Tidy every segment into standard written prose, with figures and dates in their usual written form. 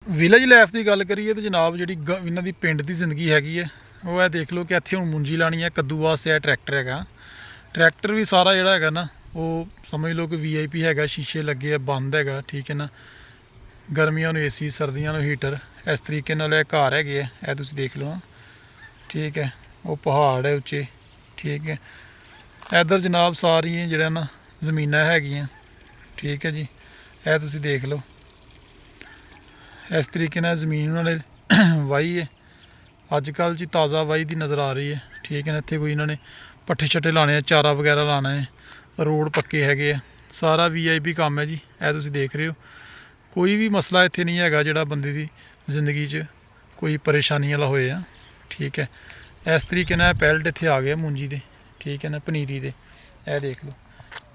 Village life ਦੀ ਗੱਲ ਕਰੀਏ ਤਾਂ ਜਨਾਬ ਜਿਹੜੀ ਇਹਨਾਂ ਦੀ ਪਿੰਡ ਦੀ ਜ਼ਿੰਦਗੀ ਹੈਗੀ ਹੈ ਉਹ ਇਹ ਦੇਖ ਲਓ ਕਿ ਇੱਥੇ ਹੁਣ ਮੁੰਜੀ ਲਾਣੀ ਹੈ। ਕੱਦੂ ਵਾਸਤੇ ਇਹ ਟਰੈਕਟਰ ਹੈਗਾ। ਟਰੈਕਟਰ ਵੀ ਸਾਰਾ ਜਿਹੜਾ ਹੈਗਾ ਨਾ ਉਹ ਸਮਝ ਲਓ ਕਿ VIP ਹੈਗਾ। ਸ਼ੀਸ਼ੇ ਲੱਗੇ ਆ, ਬੰਦ ਹੈਗਾ, ਠੀਕ ਹੈ ਨਾ। ਗਰਮੀਆਂ ਨੂੰ AC, ਸਰਦੀਆਂ ਨੂੰ ਹੀਟਰ। ਇਸ ਤਰੀਕੇ ਨਾਲ ਇਹ ਘਰ ਹੈਗੇ ਆ, ਇਹ ਤੁਸੀਂ ਦੇਖ ਲਓ। ਠੀਕ ਹੈ, ਉਹ ਪਹਾੜ ਹੈ ਉੱਚੇ। ਠੀਕ ਹੈ, ਇੱਧਰ ਜਨਾਬ ਸਾਰੀਆਂ ਜਿਹੜਾ ਨਾ ਜ਼ਮੀਨਾਂ ਹੈਗੀਆਂ। ਠੀਕ ਹੈ ਜੀ, ਇਹ ਤੁਸੀਂ ਦੇਖ ਲਓ। ਇਸ ਤਰੀਕੇ ਨਾਲ ਜ਼ਮੀਨ ਉਹਨਾਂ ਨੇ ਵਾਹੀ ਹੈ। ਅੱਜ ਕੱਲ੍ਹ ਜੀ ਤਾਜ਼ਾ ਵਾਹੀ ਦੀ ਨਜ਼ਰ ਆ ਰਹੀ ਹੈ। ਠੀਕ ਹੈ ਨਾ, ਇੱਥੇ ਕੋਈ ਇਹਨਾਂ ਨੇ ਪੱਠੇ ਛੱਟੇ ਲਾਉਣੇ ਆ, ਚਾਰਾ ਵਗੈਰਾ ਲਾਉਣਾ ਹੈ। ਰੋਡ ਪੱਕੇ ਹੈਗੇ ਆ, ਸਾਰਾ VIP ਕੰਮ ਹੈ ਜੀ। ਇਹ ਤੁਸੀਂ ਦੇਖ ਰਹੇ ਹੋ। ਕੋਈ ਵੀ ਮਸਲਾ ਇੱਥੇ ਨਹੀਂ ਹੈਗਾ ਜਿਹੜਾ ਬੰਦੇ ਦੀ ਜ਼ਿੰਦਗੀ 'ਚ ਕੋਈ ਪਰੇਸ਼ਾਨੀ ਵਾਲਾ ਹੋਏ ਆ। ਠੀਕ ਹੈ, ਇਸ ਤਰੀਕੇ ਨਾਲ ਪੈਲਟ ਇੱਥੇ ਆ ਗਏ ਮੂੰਜੀ ਦੇ। ਠੀਕ ਹੈ ਨਾ, ਪਨੀਰੀ ਦੇ। ਇਹ ਦੇਖ ਲਓ,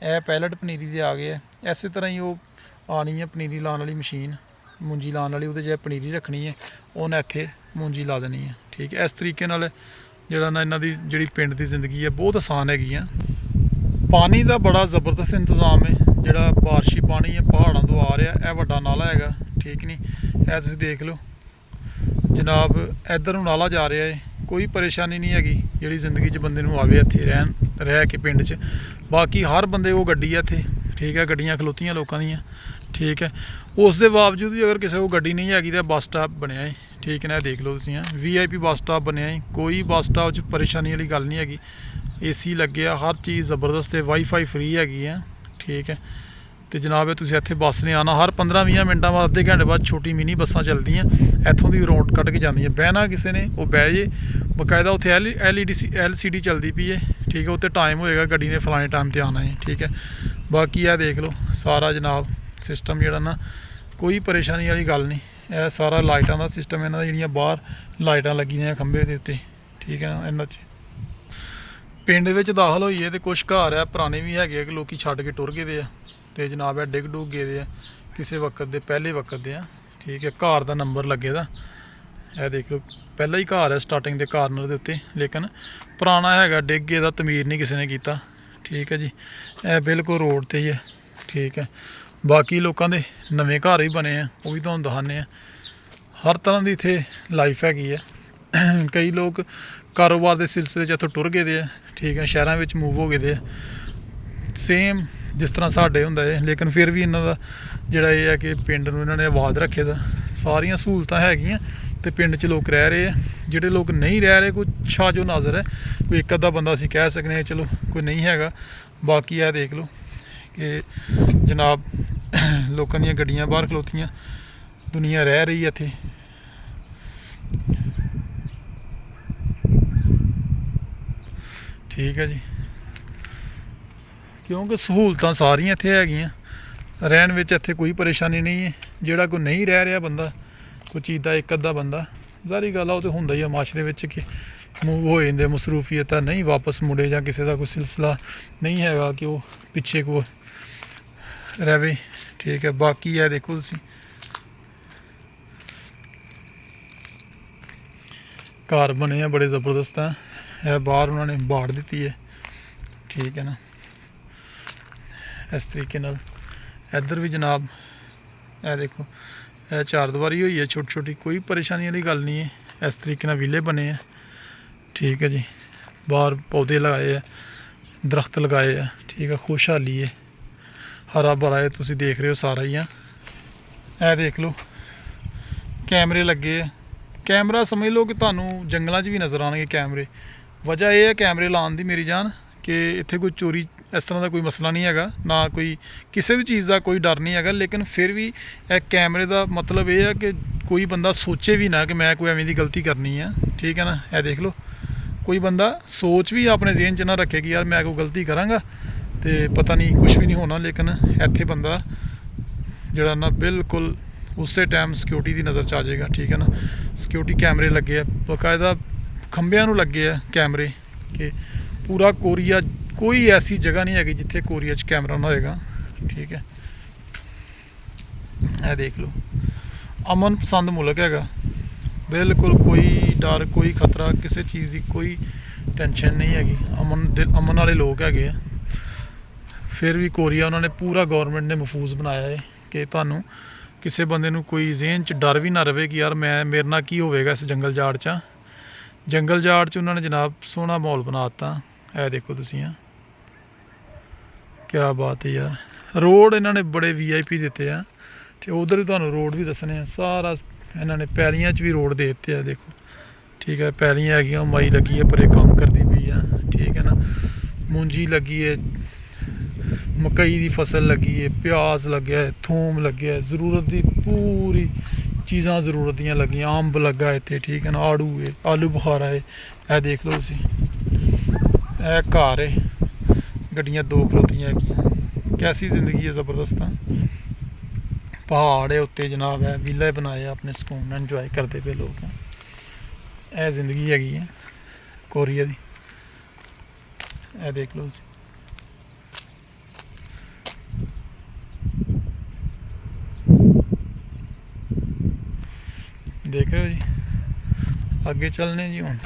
ਇਹ ਪੈਲਟ ਪਨੀਰੀ ਦੇ ਆ ਗਏ ਆ। ਇਸੇ ਤਰ੍ਹਾਂ ਹੀ ਉਹ ਆਉਣੀ ਹੈ ਪਨੀਰੀ ਲਾਉਣ ਵਾਲੀ ਮਸ਼ੀਨ, ਮੂੰਜੀ ਲਾਉਣ ਵਾਲੀ। ਉਹਦੇ 'ਚ ਪਨੀਰੀ ਰੱਖਣੀ ਹੈ, ਉਹਨੇ ਇੱਥੇ ਮੂੰਜੀ ਲਾ ਦੇਣੀ ਹੈ। ਠੀਕ ਹੈ, ਇਸ ਤਰੀਕੇ ਨਾਲ ਜਿਹੜਾ ਨਾ ਇਹਨਾਂ ਦੀ ਜਿਹੜੀ ਪਿੰਡ ਦੀ ਜ਼ਿੰਦਗੀ ਹੈ ਬਹੁਤ ਆਸਾਨ ਹੈਗੀ ਆ। ਪਾਣੀ ਦਾ ਬੜਾ ਜ਼ਬਰਦਸਤ ਇੰਤਜ਼ਾਮ ਹੈ। ਜਿਹੜਾ ਬਾਰਿਸ਼ੀ ਪਾਣੀ ਹੈ ਪਹਾੜਾਂ ਤੋਂ ਆ ਰਿਹਾ, ਇਹ ਵੱਡਾ ਨਾਲਾ ਹੈਗਾ। ਠੀਕ ਨਹੀਂ, ਇਹ ਤੁਸੀਂ ਦੇਖ ਲਓ ਜਨਾਬ। ਇੱਧਰ ਨੂੰ ਨਾਲਾ ਜਾ ਰਿਹਾ ਹੈ। ਕੋਈ ਪਰੇਸ਼ਾਨੀ ਨਹੀਂ ਹੈਗੀ ਜਿਹੜੀ ਜ਼ਿੰਦਗੀ 'ਚ ਬੰਦੇ ਨੂੰ ਆਵੇ ਇੱਥੇ ਰਹਿ ਕੇ ਪਿੰਡ 'ਚ। ਬਾਕੀ ਹਰ ਬੰਦੇ ਕੋਲ ਗੱਡੀ ਹੈ ਇੱਥੇ। ਠੀਕ ਹੈ, ਗੱਡੀਆਂ ਖਲੋਤੀਆਂ ਲੋਕਾਂ ਦੀਆਂ। ਠੀਕ ਹੈ, ਉਸ ਦੇ ਬਾਵਜੂਦ ਵੀ ਅਗਰ ਕਿਸੇ ਕੋਲ ਗੱਡੀ ਨਹੀਂ ਹੈਗੀ ਤਾਂ ਬੱਸ ਸਟਾਪ ਬਣਿਆ ਹੈ। ਠੀਕ ਹੈ ਨਾ, ਇਹ ਦੇਖ ਲਓ ਤੁਸੀਂ। VIP ਬੱਸ ਸਟਾਪ ਬਣਿਆ ਹੈ। ਕੋਈ ਬੱਸ ਸਟਾਪ 'ਚ ਪਰੇਸ਼ਾਨੀ ਵਾਲੀ ਗੱਲ ਨਹੀਂ ਹੈਗੀ। AC ਲੱਗਿਆ, ਹਰ ਚੀਜ਼ ਜ਼ਬਰਦਸਤ ਹੈ। ਵਾਈਫਾਈ ਫ੍ਰੀ ਹੈਗੀ ਆ। ਠੀਕ ਹੈ, ਅਤੇ ਜਨਾਬ ਤੁਸੀਂ ਇੱਥੇ ਬੱਸ ਨੇ ਆਉਣਾ ਹਰ 15-20 ਮਿੰਟਾਂ ਬਾਅਦ, ਅੱਧੇ ਘੰਟੇ ਬਾਅਦ ਛੋਟੀ ਮਿੰਨੀ ਬੱਸਾਂ ਚੱਲਦੀਆਂ ਇੱਥੋਂ ਦੀ ਰੌਂਡ ਕੱਢ ਕੇ ਜਾਂਦੀਆਂ। ਬਹਿਣਾ ਕਿਸੇ ਨੇ ਉਹ ਬਹਿ ਜੇ, ਬਕਾਇਦਾ ਉੱਥੇ LCD ਚੱਲਦੀ ਪਈ ਹੈ। ਠੀਕ ਹੈ, ਉੱਥੇ ਟਾਈਮ ਹੋਏਗਾ ਗੱਡੀ ਨੇ ਫਲਾਣੇ ਟਾਈਮ 'ਤੇ ਆਉਣਾ ਹੈ। ਠੀਕ ਹੈ, ਬਾਕੀ ਇਹ ਦੇਖ ਲਓ ਸਾਰਾ ਜਨਾਬ ਸਿਸਟਮ ਜਿਹੜਾ ਨਾ ਕੋਈ ਪਰੇਸ਼ਾਨੀ ਵਾਲੀ ਗੱਲ ਨਹੀਂ। ਇਹ ਸਾਰਾ ਲਾਈਟਾਂ ਦਾ ਸਿਸਟਮ ਇਹਨਾਂ ਦਾ, ਜਿਹੜੀਆਂ ਬਾਹਰ ਲਾਈਟਾਂ ਲੱਗੀਆਂ ਖੰਭੇ ਦੇ ਉੱਤੇ। ਠੀਕ ਹੈ ਨਾ, ਇਹਨਾਂ 'ਚ ਪਿੰਡ ਵਿੱਚ ਦਾਖਲ ਹੋਈਏ ਅਤੇ ਕੁਛ ਘਰ ਆ ਪੁਰਾਣੇ ਵੀ ਹੈਗੇ ਆ ਕਿ ਲੋਕ ਛੱਡ ਕੇ ਟੁਰ ਗਏ ਦੇ ਆ। ਅਤੇ ਜਨਾਬ ਇਹ ਡਿੱਗ ਡੁੱਗ ਗਏ ਦੇ ਆ ਕਿਸੇ ਵਕਤ ਦੇ, ਪਹਿਲੇ ਵਕਤ ਦੇ ਆ। ਠੀਕ ਹੈ, ਘਰ ਦਾ ਨੰਬਰ ਲੱਗੇ ਦਾ। ਇਹ ਦੇਖ ਲਓ ਪਹਿਲਾਂ ਹੀ ਘਰ ਹੈ ਸਟਾਰਟਿੰਗ ਦੇ ਕਾਰਨਰ ਦੇ ਉੱਤੇ, ਲੇਕਿਨ ਪੁਰਾਣਾ ਹੈਗਾ, ਡਿੱਗ ਗਏ ਦਾ, ਤਮੀਰ ਨਹੀਂ ਕਿਸੇ ਨੇ ਕੀਤਾ। ਠੀਕ ਹੈ ਜੀ, ਇਹ ਬਿਲਕੁਲ ਰੋਡ 'ਤੇ ਹੀ ਹੈ। ਠੀਕ ਹੈ, ਬਾਕੀ ਲੋਕਾਂ ਦੇ ਨਵੇਂ ਘਰ ਵੀ ਬਣੇ ਆ, ਉਹ ਵੀ ਤੁਹਾਨੂੰ ਦਿਖਾਉਂਦੇ ਆ। ਹਰ ਤਰ੍ਹਾਂ ਦੀ ਇੱਥੇ ਲਾਈਫ ਹੈਗੀ ਹੈ। ਕਈ ਲੋਕ ਕਾਰੋਬਾਰ ਦੇ ਸਿਲਸਿਲੇ 'ਚ ਇੱਥੋਂ ਟੁਰ ਗਏ ਦੇ ਆ। ਠੀਕ ਹੈ, ਸ਼ਹਿਰਾਂ ਵਿੱਚ ਮੂਵ ਹੋ ਗਏ ਦੇ ਆ, ਸੇਮ ਜਿਸ ਤਰ੍ਹਾਂ ਸਾਡੇ ਹੁੰਦਾ ਹੈ। ਲੇਕਿਨ ਫਿਰ ਵੀ ਇਹਨਾਂ ਦਾ ਜਿਹੜਾ ਇਹ ਹੈ ਕਿ ਪਿੰਡ ਨੂੰ ਇਹਨਾਂ ਨੇ ਆਬਾਦ ਰੱਖੇ ਦਾ। ਸਾਰੀਆਂ ਸਹੂਲਤਾਂ ਹੈਗੀਆਂ ਅਤੇ ਪਿੰਡ 'ਚ ਲੋਕ ਰਹਿ ਰਹੇ ਆ। ਜਿਹੜੇ ਲੋਕ ਨਹੀਂ ਰਹਿ ਰਹੇ, ਕੋਈ ਛਾਜੋ ਨਾਜ਼ਰ ਹੈ, ਕੋਈ ਇੱਕ ਅੱਧਾ ਬੰਦਾ ਅਸੀਂ ਕਹਿ ਸਕਦੇ ਹਾਂ ਚਲੋ ਕੋਈ ਨਹੀਂ ਹੈਗਾ। ਬਾਕੀ ਇਹ ਦੇਖ ਲਓ ਕਿ ਜਨਾਬ ਲੋਕਾਂ ਦੀਆਂ ਗੱਡੀਆਂ ਬਾਹਰ ਖਲੋਤੀਆਂ, ਦੁਨੀਆ ਰਹਿ ਰਹੀ ਹੈ ਇੱਥੇ। ਠੀਕ ਹੈ ਜੀ, ਕਿਉਂਕਿ ਸਹੂਲਤਾਂ ਸਾਰੀਆਂ ਇੱਥੇ ਹੈਗੀਆਂ। ਰਹਿਣ ਵਿੱਚ ਇੱਥੇ ਕੋਈ ਪਰੇਸ਼ਾਨੀ ਨਹੀਂ ਹੈ। ਜਿਹੜਾ ਕੋਈ ਨਹੀਂ ਰਹਿ ਰਿਹਾ ਬੰਦਾ, ਕੋਈ ਚੀਜ਼ ਦਾ ਇੱਕ ਅੱਧਾ ਬੰਦਾ, ਸਾਰੀ ਗੱਲ ਆ ਉਹ ਤਾਂ ਹੁੰਦਾ ਹੀ ਆ ਮਾਸ਼ਰੇ ਵਿੱਚ ਕਿ ਮੂਵ ਹੋ ਜਾਂਦੇ, ਮਸਰੂਫੀਅਤ ਆ, ਨਹੀਂ ਵਾਪਸ ਮੁੜੇ, ਜਾਂ ਕਿਸੇ ਦਾ ਕੋਈ ਸਿਲਸਿਲਾ ਨਹੀਂ ਹੈਗਾ ਕਿ ਉਹ ਪਿੱਛੇ ਕੋ ਰਵੇ। ਠੀਕ ਹੈ, ਬਾਕੀ ਇਹ ਦੇਖੋ ਤੁਸੀਂ ਘਰ ਬਣੇ ਆ ਬੜੇ ਜ਼ਬਰਦਸਤ ਆ। ਇਹ ਬਾਹਰ ਉਹਨਾਂ ਨੇ ਬਾੜ ਦਿੱਤੀ ਹੈ। ਠੀਕ ਹੈ ਨਾ, ਇਸ ਤਰੀਕੇ ਨਾਲ ਇੱਧਰ ਵੀ ਜਨਾਬ ਇਹ ਦੇਖੋ, ਇਹ ਚਾਰ ਦੀਵਾਰੀ ਹੋਈ ਹੈ ਛੋਟੀ ਛੋਟੀ, ਕੋਈ ਪਰੇਸ਼ਾਨੀ ਵਾਲੀ ਗੱਲ ਨਹੀਂ ਹੈ। ਇਸ ਤਰੀਕੇ ਨਾਲ ਵਿਲੇ ਬਣੇ ਆ। ਠੀਕ ਹੈ ਜੀ, ਬਾਹਰ ਪੌਦੇ ਲਗਾਏ ਆ, ਦਰਖਤ ਲਗਾਏ ਆ। ਠੀਕ ਹੈ, ਖੁਸ਼ਹਾਲੀ ਹੈ, ਹਰਾ ਭਰਾ ਹੈ, ਤੁਸੀਂ ਦੇਖ ਰਹੇ ਹੋ ਸਾਰਾ ਹੀ ਆ। ਇਹ ਦੇਖ ਲਓ ਕੈਮਰੇ ਲੱਗੇ ਆ। ਕੈਮਰਾ ਸਮਝ ਲਓ ਕਿ ਤੁਹਾਨੂੰ ਜੰਗਲਾਂ 'ਚ ਵੀ ਨਜ਼ਰ ਆਉਣਗੇ ਕੈਮਰੇ। ਵਜ੍ਹਾ ਇਹ ਹੈ ਕੈਮਰੇ ਲਾਉਣ ਦੀ ਮੇਰੀ ਜਾਨ ਕਿ ਇੱਥੇ ਕੋਈ ਚੋਰੀ ਇਸ ਤਰ੍ਹਾਂ ਦਾ ਕੋਈ ਮਸਲਾ ਨਹੀਂ ਹੈਗਾ, ਨਾ ਕੋਈ ਕਿਸੇ ਵੀ ਚੀਜ਼ ਦਾ ਕੋਈ ਡਰ ਨਹੀਂ ਹੈਗਾ। ਲੇਕਿਨ ਫਿਰ ਵੀ ਇਹ ਕੈਮਰੇ ਦਾ ਮਤਲਬ ਇਹ ਹੈ ਕਿ ਕੋਈ ਬੰਦਾ ਸੋਚੇ ਵੀ ਨਾ ਕਿ ਮੈਂ ਕੋਈ ਐਵੇਂ ਦੀ ਗਲਤੀ ਕਰਨੀ ਆ। ਠੀਕ ਹੈ ਨਾ, ਇਹ ਦੇਖ ਲਓ ਕੋਈ ਬੰਦਾ ਸੋਚ ਵੀ ਆਪਣੇ ਜ਼ਿਹਨ 'ਚ ਨਾ ਰੱਖੇ ਕਿ ਯਾਰ ਮੈਂ ਕੋਈ ਗਲਤੀ ਕਰਾਂਗਾ ਅਤੇ ਪਤਾ ਨਹੀਂ ਕੁਛ ਵੀ ਨਹੀਂ ਹੋਣਾ। ਲੇਕਿਨ ਇੱਥੇ ਬੰਦਾ ਜਿਹੜਾ ਨਾ ਬਿਲਕੁਲ ਉਸੇ ਟਾਈਮ ਸਿਕਿਉਰਿਟੀ ਦੀ ਨਜ਼ਰ 'ਚ ਆ ਜਾਏਗਾ। ਠੀਕ ਹੈ ਨਾ, ਸਿਕਿਉਰਿਟੀ ਕੈਮਰੇ ਲੱਗੇ ਆ, ਬਾਕਾਇਦਾ ਖੰਭਿਆਂ ਨੂੰ ਲੱਗੇ ਆ ਕੈਮਰੇ ਕਿ ਪੂਰਾ ਕੋਰੀਆ ਕੋਈ ਐਸੀ ਜਗ੍ਹਾ ਨਹੀਂ ਹੈਗੀ ਜਿੱਥੇ ਕੋਰੀਆ 'ਚ ਕੈਮਰਾ ਨਾ ਹੋਏਗਾ। ਠੀਕ ਹੈ, ਇਹ ਦੇਖ ਲਓ ਅਮਨ ਪਸੰਦ ਮੁਲਕ ਹੈਗਾ। ਬਿਲਕੁਲ ਕੋਈ ਡਰ, ਕੋਈ ਖਤਰਾ, ਕਿਸੇ ਚੀਜ਼ ਦੀ ਕੋਈ ਟੈਨਸ਼ਨ ਨਹੀਂ ਹੈਗੀ। ਅਮਨ ਵਾਲੇ ਲੋਕ ਹੈਗੇ ਆ। ਫਿਰ ਵੀ ਕੋਰੀਆ ਉਹਨਾਂ ਨੇ ਪੂਰਾ ਗੌਰਮੈਂਟ ਨੇ ਮਹਿਫੂਜ਼ ਬਣਾਇਆ ਹੈ ਕਿ ਤੁਹਾਨੂੰ ਕਿਸੇ ਬੰਦੇ ਨੂੰ ਕੋਈ ਜ਼ਿਹਨ 'ਚ ਡਰ ਵੀ ਨਾ ਰਵੇ ਕਿ ਯਾਰ ਮੇਰੇ ਨਾਲ ਕੀ ਹੋਵੇਗਾ ਇਸ ਜੰਗਲ ਜਾੜ 'ਚ। ਜੰਗਲ ਜਾੜ 'ਚ ਉਹਨਾਂ ਨੇ ਜਨਾਬ ਸੋਹਣਾ ਮਾਹੌਲ ਬਣਾ ਦਿੱਤਾ। ਇਹ ਦੇਖੋ ਤੁਸੀਂ ਆ, ਕਿਆ ਬਾਤ ਹੈ ਯਾਰ। ਰੋਡ ਇਹਨਾਂ ਨੇ ਬੜੇ VIP ਦਿੱਤੇ ਆ, ਤੇ ਉਧਰ ਵੀ ਤੁਹਾਨੂੰ ਰੋਡ ਵੀ ਦੱਸਣੇ ਆ। ਸਾਰਾ ਇਹਨਾਂ ਨੇ ਪੈਲੀਆਂ 'ਚ ਵੀ ਰੋਡ ਦੇ ਦਿੱਤੇ ਆ, ਦੇਖੋ ਠੀਕ ਹੈ। ਪੈਲੀਆਂ ਹੈਗੀਆਂ, ਮਾਈ ਲੱਗੀ ਹੈ, ਪਰੇ ਕੰਮ ਕਰਦੀ ਪਈ ਆ, ਠੀਕ ਹੈ ਨਾ। ਮੂੰਜੀ ਲੱਗੀ ਹੈ, ਮਕਈ ਦੀ ਫਸਲ ਲੱਗੀ ਹੈ, ਪਿਆਜ਼ ਲੱਗਿਆ ਹੈ, ਥੂਮ ਲੱਗਿਆ, ਜ਼ਰੂਰਤ ਦੀ ਪੂਰੀ ਚੀਜ਼ਾਂ ਜ਼ਰੂਰਤ ਦੀਆਂ ਲੱਗੀਆਂ। ਅੰਬ ਲੱਗਾ ਇੱਥੇ, ਠੀਕ ਹੈ ਨਾ। ਆੜੂ ਹੈ, ਆਲੂ ਬੁਖਾਰਾ ਹੈ। ਇਹ ਦੇਖ ਲਓ ਤੁਸੀਂ, ਇਹ ਘਰ ਹੈ, ਗੱਡੀਆਂ 2 ਖਲੋਤੀਆਂ ਹੈਗੀਆਂ। ਕੈਸੀ ਜ਼ਿੰਦਗੀ ਹੈ, ਜ਼ਬਰਦਸਤ ਆ। ਪਹਾੜ ਹੈ ਉੱਤੇ ਜਨਾਬ, ਹੈ ਵਿਲਾ ਬਣਾਏ ਆਪਣੇ, ਸਕੂਨ ਨਾਲ ਇੰਜੋਏ ਕਰਦੇ ਪਏ ਲੋਕ। ਇਹ ਜ਼ਿੰਦਗੀ ਹੈਗੀ ਹੈ ਕੋਰੀਆ ਦੀ। ਇਹ ਦੇਖ ਲਓ ਜੀ, ਦੇਖ ਰਹੇ ਹੋ ਜੀ। ਅੱਗੇ ਚੱਲਨੇ ਜੀ ਹੁਣ।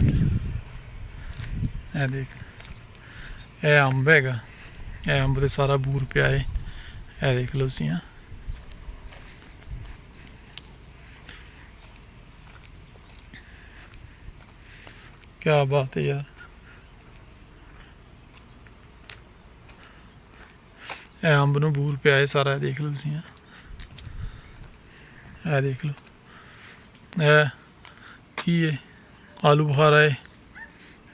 ਇਹ ਦੇਖ, ਇਹ ਅੰਬ ਹੈਗਾ, ਇਹ ਅੰਬ 'ਤੇ ਸਾਰਾ ਬੂਰ ਪਿਆ ਹੈ। ਇਹ ਦੇਖ ਲਓ ਤੁਸੀਂ ਆ, ਕਿਆ ਬਾਤ ਹੈ ਯਾਰ। ਇਹ ਅੰਬ ਨੂੰ ਬੂਰ ਪਿਆ ਹੈ ਸਾਰਾ। ਇਹ ਦੇਖ ਲਓ ਤੁਸੀਂ ਆ, ਇਹ ਦੇਖ ਲਓ। ਇਹ ਕੀ ਹੈ, ਆਲੂ ਬੁਖਾਰਾ ਹੈ।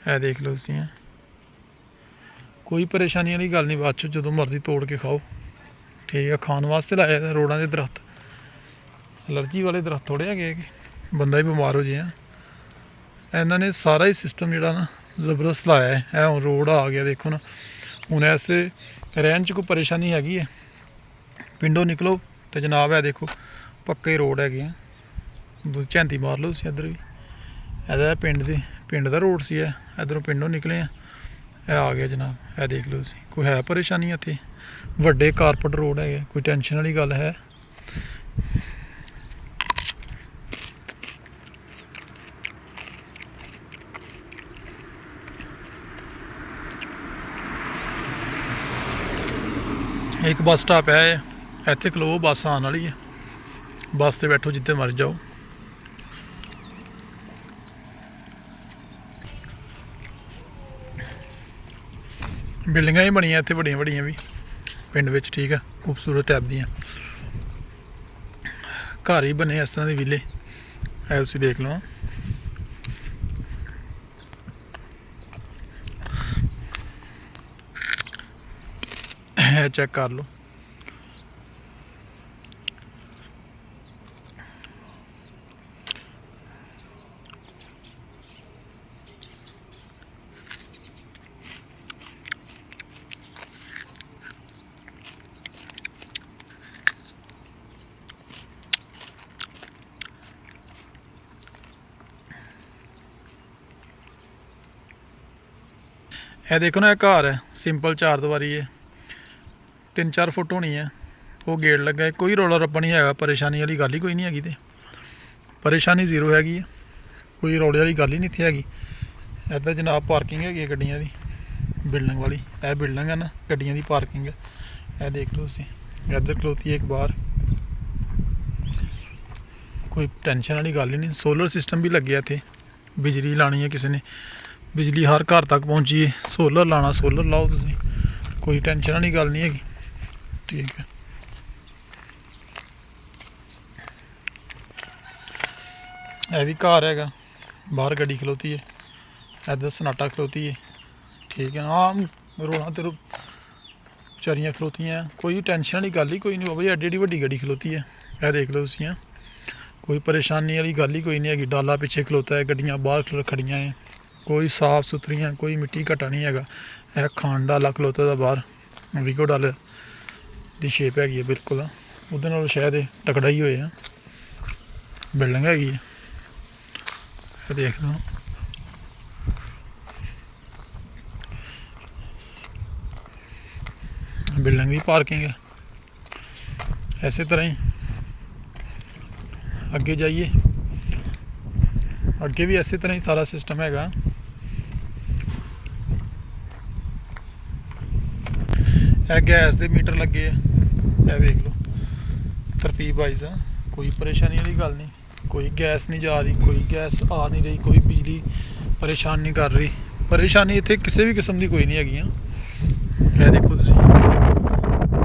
ਇਹ ਦੇਖ ਲਓ ਤੁਸੀਂ ਆ, ਕੋਈ ਪਰੇਸ਼ਾਨੀ ਵਾਲੀ ਗੱਲ ਨਹੀਂ। ਬਾਅਦ 'ਚ ਜਦੋਂ ਮਰਜ਼ੀ ਤੋੜ ਕੇ ਖਾਓ, ਠੀਕ ਹੈ। ਖਾਣ ਵਾਸਤੇ ਲਾਇਆ ਰੋਡਾਂ ਦੇ ਦਰਖਤ, ਐਲਰਜੀ ਵਾਲੇ ਦਰਖਤ ਥੋੜ੍ਹੇ ਹੈਗੇ ਕਿ ਬੰਦਾ ਹੀ ਬਿਮਾਰ ਹੋ ਜਾਏ। ਇਹਨਾਂ ਨੇ ਸਾਰਾ ਹੀ ਸਿਸਟਮ ਜਿਹੜਾ ਨਾ ਜ਼ਬਰਦਸਤ ਲਾਇਆ ਹੈ। ਇਹ ਹੁਣ ਰੋਡ ਆ ਗਿਆ, ਦੇਖੋ ਨਾ। ਹੁਣ ਐਸੇ ਰਹਿਣ 'ਚ ਕੋਈ ਪਰੇਸ਼ਾਨੀ ਹੈਗੀ ਹੈ? ਪਿੰਡੋਂ ਨਿਕਲੋ ਤੇ ਜਨਾਬ ਇਹ ਦੇਖੋ ਪੱਕੇ ਰੋਡ ਹੈਗੇ ਆ। ਝਾਂਤੀ ਮਾਰ ਲਓ ਤੁਸੀਂ ਇੱਧਰ ਵੀ। ਇਹਦਾ ਪਿੰਡ ਦਾ ਰੋਡ ਸੀ। ਇੱਧਰੋਂ ਪਿੰਡੋਂ ਨਿਕਲੇ ਆ, ਇਹ ਆ ਗਿਆ ਜਨਾਬ। ਇਹ ਦੇਖ ਲਓ ਤੁਸੀਂ, ਕੋਈ ਹੈ ਪਰੇਸ਼ਾਨੀ ਇੱਥੇ? ਵੱਡੇ ਕਾਰਪਟ ਰੋਡ ਹੈਗੇ, ਕੋਈ ਟੈਨਸ਼ਨ ਵਾਲੀ ਗੱਲ ਹੈ? ਇੱਕ ਬੱਸ ਸਟਾਪ ਹੈ ਇੱਥੇ, ਖਲੋ ਬੱਸ ਆਉਣ ਵਾਲੀ ਹੈ। ਬੱਸ 'ਤੇ ਬੈਠੋ, ਜਿੱਥੇ ਮਰ ਜਾਓ। ਬਿਲਡਿੰਗਾਂ ਹੀ ਬਣੀਆਂ ਇੱਥੇ ਵੱਡੀਆਂ ਵੱਡੀਆਂ ਵੀ ਪਿੰਡ ਵਿੱਚ, ਠੀਕ ਆ। ਖੂਬਸੂਰਤ ਟਾਈਪ ਦੀਆਂ ਘਰ ਹੀ ਬਣੇ ਇਸ ਤਰ੍ਹਾਂ ਦੇ ਵਿਲੇ। ਇਹ ਤੁਸੀਂ ਦੇਖ ਲਓ, ਇਹ ਚੈੱਕ ਕਰ ਲਓ। ਇਹ ਦੇਖੋ ਨਾ, ਇਹ ਘਰ ਹੈ ਸਿੰਪਲ 4 ਦੀਵਾਰੀ ਹੈ, 3-4 ਫੁੱਟ ਹੋਣੀ ਹੈ। ਉਹ ਗੇਟ ਲੱਗਾ ਹੈ, ਕੋਈ ਰੌਲਾ ਰੱਪਾ ਨਹੀਂ ਹੈਗਾ। ਪਰੇਸ਼ਾਨੀ ਵਾਲੀ ਗੱਲ ਹੀ ਕੋਈ ਨਹੀਂ ਹੈਗੀ, ਤੇ ਪਰੇਸ਼ਾਨੀ ਜ਼ੀਰੋ ਹੈਗੀ ਹੈ। ਕੋਈ ਰੌਲੇ ਵਾਲੀ ਗੱਲ ਹੀ ਨਹੀਂ ਇੱਥੇ ਹੈਗੀ। ਇੱਧਰ ਜਨਾਬ ਪਾਰਕਿੰਗ ਹੈਗੀ ਹੈ ਗੱਡੀਆਂ ਦੀ, ਬਿਲਡਿੰਗ ਵਾਲੀ। ਇਹ ਬਿਲਡਿੰਗ ਹੈ ਨਾ, ਗੱਡੀਆਂ ਦੀ ਪਾਰਕਿੰਗ ਹੈ। ਇਹ ਦੇਖ ਲਓ ਤੁਸੀਂ, ਇੱਧਰ ਖਲੋਤੀ ਹੈ ਇੱਕ ਬਾਹਰ। ਕੋਈ ਟੈਨਸ਼ਨ ਵਾਲੀ ਗੱਲ ਹੀ ਨਹੀਂ। ਸੋਲਰ ਸਿਸਟਮ ਵੀ ਲੱਗਿਆ ਇੱਥੇ। ਬਿਜਲੀ ਲਾਣੀ ਹੈ ਕਿਸੇ ਨੇ, ਬਿਜਲੀ ਹਰ ਘਰ ਤੱਕ ਪਹੁੰਚੀ ਹੈ। ਸੋਲਰ ਲਾਣਾ, ਸੋਲਰ ਲਾਓ ਤੁਸੀਂ, ਕੋਈ ਟੈਨਸ਼ਨ ਵਾਲੀ ਗੱਲ ਨਹੀਂ ਹੈਗੀ, ਠੀਕ ਹੈ। ਇਹ ਵੀ ਘਰ ਹੈਗਾ, ਬਾਹਰ ਗੱਡੀ ਖਲੋਤੀ ਹੈ। ਇੱਧਰ ਸਨਾਟਾ ਖਲੋਤੀ ਹੈ, ਠੀਕ ਹੈ। ਆਮ ਰੋਡਾਂ 'ਤੇ ਵਿਚਾਰੀਆਂ ਖਲੋਤੀਆਂ, ਕੋਈ ਟੈਨਸ਼ਨ ਵਾਲੀ ਗੱਲ ਹੀ ਕੋਈ ਨਹੀਂ। ਬਾਬਾ ਜੀ ਐਡੀ ਐਡੀ ਵੱਡੀ ਗੱਡੀ ਖਲੋਤੀ ਹੈ। ਇਹ ਦੇਖ ਲਓ ਤੁਸੀਂ, ਕੋਈ ਪਰੇਸ਼ਾਨੀ ਵਾਲੀ ਗੱਲ ਹੀ ਕੋਈ ਨਹੀਂ ਹੈਗੀ। ਡਾਲਾ ਪਿੱਛੇ ਖਲੋਤਾ ਹੈ, ਗੱਡੀਆਂ ਬਾਹਰ ਖੜੀਆਂ ਹੈ, ਕੋਈ ਸਾਫ ਸੁਥਰੀਆਂ, ਕੋਈ ਮਿੱਟੀ ਘਟਾ ਨਹੀਂ ਹੈਗਾ। ਇਹ ਖਾਨ ਡਾਲਾ ਖਲੋਤਾ ਦਾ ਬਾਹਰ, ਵੀਗੋ ਡਾਲਰ ਦੀ ਸ਼ੇਪ ਹੈਗੀ ਹੈ ਬਿਲਕੁਲ। ਉਹਦੇ ਨਾਲ ਸ਼ਾਇਦ ਇਹ ਤਕੜਾ ਹੀ ਹੋਏ ਆ। ਬਿਲਡਿੰਗ ਹੈਗੀ ਹੈ, ਇਹ ਦੇਖ ਲਓ। ਬਿਲਡਿੰਗ ਦੀ ਪਾਰਕਿੰਗ ਹੈ। ਇਸੇ ਤਰ੍ਹਾਂ ਹੀ ਅੱਗੇ ਜਾਈਏ, ਅੱਗੇ ਵੀ ਇਸੇ ਤਰ੍ਹਾਂ ਹੀ ਸਾਰਾ ਸਿਸਟਮ ਹੈਗਾ। ਇਹ ਗੈਸ ਦੇ ਮੀਟਰ ਲੱਗੇ ਆ, ਇਹ ਵੇਖ ਲਓ ਤਰਤੀਬ ਵਾਈਜ਼ ਆ। ਕੋਈ ਪਰੇਸ਼ਾਨੀ ਵਾਲੀ ਗੱਲ ਨਹੀਂ, ਕੋਈ ਗੈਸ ਨਹੀਂ ਜਾ ਰਹੀ, ਕੋਈ ਗੈਸ ਆ ਨਹੀਂ ਰਹੀ, ਕੋਈ ਬਿਜਲੀ ਪਰੇਸ਼ਾਨ ਨਹੀਂ ਕਰ ਰਹੀ। ਪਰੇਸ਼ਾਨੀ ਇੱਥੇ ਕਿਸੇ ਵੀ ਕਿਸਮ ਦੀ ਕੋਈ ਨਹੀਂ ਹੈਗੀ ਆ। ਇਹ ਦੇਖੋ ਤੁਸੀਂ,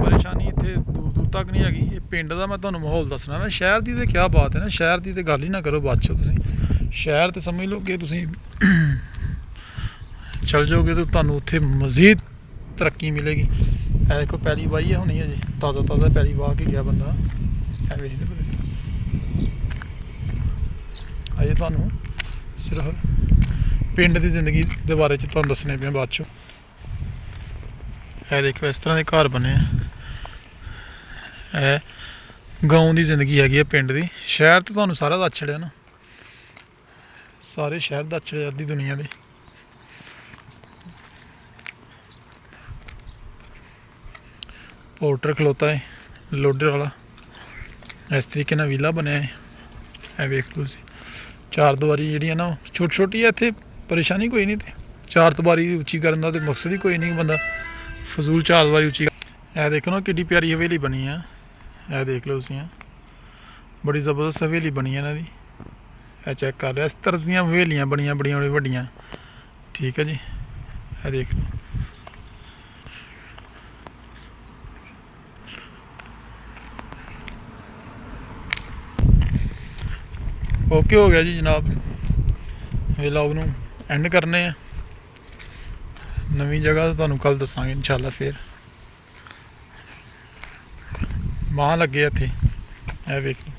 ਪਰੇਸ਼ਾਨੀ ਇੱਥੇ ਦੂਰ ਦੂਰ ਤੱਕ ਨਹੀਂ ਹੈਗੀ। ਇਹ ਪਿੰਡ ਦਾ ਮੈਂ ਤੁਹਾਨੂੰ ਮਾਹੌਲ ਦੱਸਣਾ। ਮੈਂ ਸ਼ਹਿਰ ਦੀ ਤਾਂ ਕਿਆ ਬਾਤ ਹੈ ਨਾ, ਸ਼ਹਿਰ ਦੀ ਤਾਂ ਗੱਲ ਹੀ ਨਾ ਕਰੋ ਬਾਅਦ 'ਚੋਂ। ਤੁਸੀਂ ਸ਼ਹਿਰ ਤੇ ਸਮਝ ਲਓ ਕਿ ਤੁਸੀਂ ਚਲ ਜਾਓਗੇ ਤਾਂ ਤੁਹਾਨੂੰ ਉੱਥੇ ਮਜ਼ੀਦ ਤਰੱਕੀ ਮਿਲੇਗੀ। ਇਹ ਦੇਖੋ ਪੈਲੀ ਵਾਹੀ ਹੈ ਹੁਣੀ, ਅਜੇ ਤਾਜ਼ਾ ਤਾਜ਼ਾ ਪੈਲੀ ਵਾਹ ਕੇ ਗਿਆ ਬੰਦਾ। ਇਹ ਵੇਖਦੇ ਪਏ ਤੁਸੀਂ, ਅਜੇ ਤੁਹਾਨੂੰ ਸਿਰਫ ਪਿੰਡ ਦੀ ਜ਼ਿੰਦਗੀ ਦੇ ਬਾਰੇ 'ਚ ਤੁਹਾਨੂੰ ਦੱਸਣੇ ਪਿਆ ਬਾਅਦ 'ਚੋਂ। ਇਹ ਦੇਖੋ ਇਸ ਤਰ੍ਹਾਂ ਦੇ ਘਰ ਬਣੇ ਆ। ਇਹ ਗਾਉਂ ਦੀ ਜ਼ਿੰਦਗੀ ਹੈਗੀ ਹੈ, ਪਿੰਡ ਦੀ। ਸ਼ਹਿਰ ਤਾਂ ਤੁਹਾਨੂੰ ਸਾਰਾ ਦੱਸ ਛੜਿਆ ਨਾ, ਸਾਰੇ ਸ਼ਹਿਰ ਦੱਸ ਛੜਿਆ ਅੱਧੀ ਦੁਨੀਆ ਦੇ। ਪੋਰਟਰ ਖਲੋਤਾ ਹੈ ਲੋਡਰ ਵਾਲਾ। ਇਸ ਤਰੀਕੇ ਨਾਲ ਵਿਲਾ ਬਣਿਆ ਹੈ। ਇਹ ਵੇਖ ਲਓ ਤੁਸੀਂ, ਚਾਰ ਦੀਵਾਰੀ ਜਿਹੜੀ ਹੈ ਨਾ ਛੋਟੀ ਛੋਟੀ ਹੈ। ਇੱਥੇ ਪਰੇਸ਼ਾਨੀ ਕੋਈ ਨਹੀਂ। ਤੇ ਚਾਰ ਦੀਵਾਰੀ ਉੱਚੀ ਕਰਨ ਦਾ ਤਾਂ ਮਕਸਦ ਹੀ ਕੋਈ ਨਹੀਂ, ਬੰਦਾ ਫਜ਼ੂਲ ਚਾਰ ਦੀਵਾਰੀ ਉੱਚੀ। ਇਹ ਦੇਖੋ ਨਾ ਕਿੱਡੀ ਪਿਆਰੀ ਹਵੇਲੀ ਬਣੀ ਆ। ਇਹ ਦੇਖ ਲਓ ਤੁਸੀਂ, ਬੜੀ ਜ਼ਬਰਦਸਤ ਹਵੇਲੀ ਬਣੀ ਹੈ ਇਹਨਾਂ ਦੀ। ਇਹ ਚੈੱਕ ਕਰ ਲਿਆ, ਇਸ ਤਰ੍ਹਾਂ ਦੀਆਂ ਹਵੇਲੀਆਂ ਬਣੀਆਂ ਬੜੀਆਂ ਵੱਡੀਆਂ। ਠੀਕ ਹੈ ਜੀ, ਇਹ ਦੇਖ ਲਓ। ਓਕੇ ਹੋ ਗਿਆ ਜੀ ਜਨਾਬ, ਵਲੌਗ ਨੂੰ ਐਂਡ ਕਰਨੇ ਆ। ਨਵੀਂ ਜਗ੍ਹਾ ਤੁਹਾਨੂੰ ਕੱਲ ਦੱਸਾਂਗੇ ਇਨਸ਼ਾਅੱਲਾ। ਫਿਰ ਮਾਂ ਲੱਗੇ ਇੱਥੇ, ਇਹ ਵੇਖ ਲਓ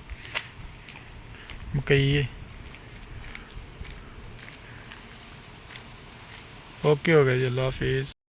ਮਕਈ ਹੈ। ਓਕੇ ਹੋ ਗਿਆ ਜੀ, ਅੱਲਾ ਹਾਫਿਜ਼।